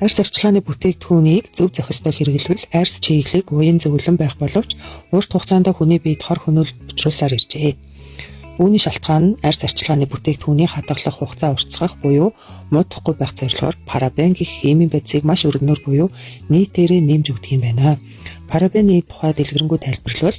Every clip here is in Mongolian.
Арьс арчилгааны бүтээгдэхүүнийг зөв зохистой хэрэглэвэл арьс чиглэг уян зөвлөн байх боловч урт хугацаанд хүний биед хор хөнөөлөлт учруулсаар иржээ. Үүний шалтгаан нь арьс арчилгааны бүтээгдэхүүний хадгалах хугацаа уртасгах буюу муудахгүй байх зорилгоор парабен гэх химийн бодисыг маш өргөнөөр буюу нийтээрээ нэмж өгдөг юм байна. Парабены тухай дэлгэрэнгүй тайлбарлавал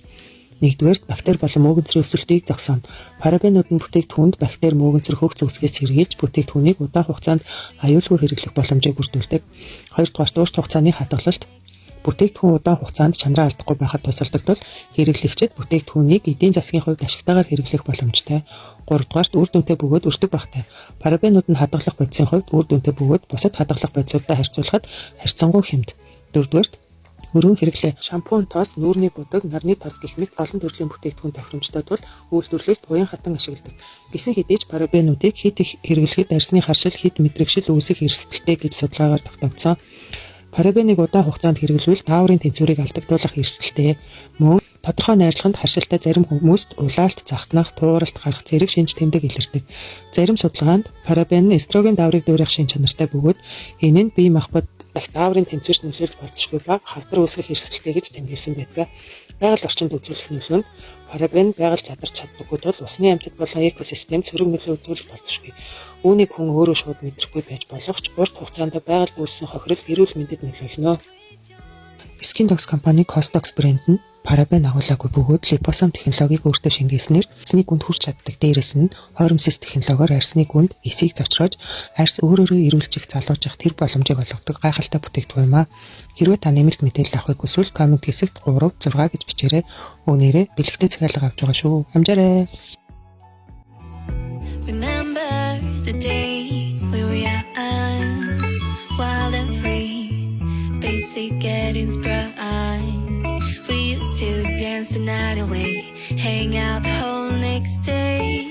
нэгдүгээр бактери болон мөөгөнцрийн өсөлтийг зогсооно. Парабенууд нь бүтээгдэхүүнд бактери мөөгөнцөр хөх зүсгээс сэргийлж бүтээгдэхүүнийг удаан хугацаанд аюулгүй хэрэглэх боломжийг бүрдүүлдэг. Хоёрдугаарт урт хугацааны хадгалалт бүтээгдэхүүн удаан хугацаанд чанараа алдахгүй байхад тусалдаг тул хэрэглэгчид бүтээгдэхүүнийг эдийн засгийн хувьд ашигтайгаар хэрэглэх боломжтой. Гуравдугаарт үр дүнтэй бөгөөд өртөг багтай. Парабенууд нь хадгалах бодисын хувьд үр дүнтэй бөгөөд бусад хадгалах бодисуудтай харьцуулахад харьцангуй хямд. Дөрөвдүгээрт өргөн хэрэглээ. Шампунь тоос, нүүрний будаг, нарны тоос гэх мэт олон төрлийн бүтээгдэхүүн тохиромжтой тул үйлдвэрлэлд буян хатан ашигладаг. Гэсэн хэдий ч парабенуудыг хит их хэрэглэхэд арьсны харшил, хит мэдрэгшил үүсэх эрсдэлтэй гэж судалгаагаар тогтоогдсон. Парабеныг удаан хугацаанд хэрэглэвэл тааврын тэнцвэрийг алдагдуулах эрсдэлтэй. Мөн тодорхой найрлаганд харшилтай зарим хүмүүст улаалт, захтнах, тууралт гарах зэрэг шинж тэмдэг илэрдэг. Зарим судалгаанд парабен нь эстроген дааврыг дуурайх шин чанартай бөгөөд энэ нь бие махбод тааврын тэнцвэрт нөлөөлж болзошгүй ба халдвар үүсгэх эрсдэлтэй гэж тэмдэглэсэн байдаг. Байгаль орчинд үзүүлэх нөлөө нь парабен байгаль задарч чаддаггүй тул усны амьтад болон экосистемд сөрөг нөлөө үзүүлж болзошгүй. Үүнийг хүн өөрөө шууд мэдрэхгүй байж болох ч урт хугацаанд байгаль үүссэн хохирол эрүүл мэндэд нөлөөлнө. Skin Dogs компани Costox брэнд нь парабен агуулаагүй бөгөөд липосом технологиг өөртөө шингээснээр арьсны гүнд хүрч чаддаг. Дээрээс нь хоромсис технологиор арьсны гүнд эсийг зочроож арьс өөрөөрөө эрүүлжих, залуужих тэр боломжийг олгодог гайхалтай бүтээгдэхүүн юм а. Хэрвээ та нэмэлт мэдээлэл авахыг хүсвэл коммент хэсэгт 3, 6 гэж бичээрэй. Өөнийрээ бэлэгтэй захиалга авч байгаа шүү. Амжаарай. The days we were young, wild and free, basic getting's bright. We used to dance the night away, hang out the whole next day.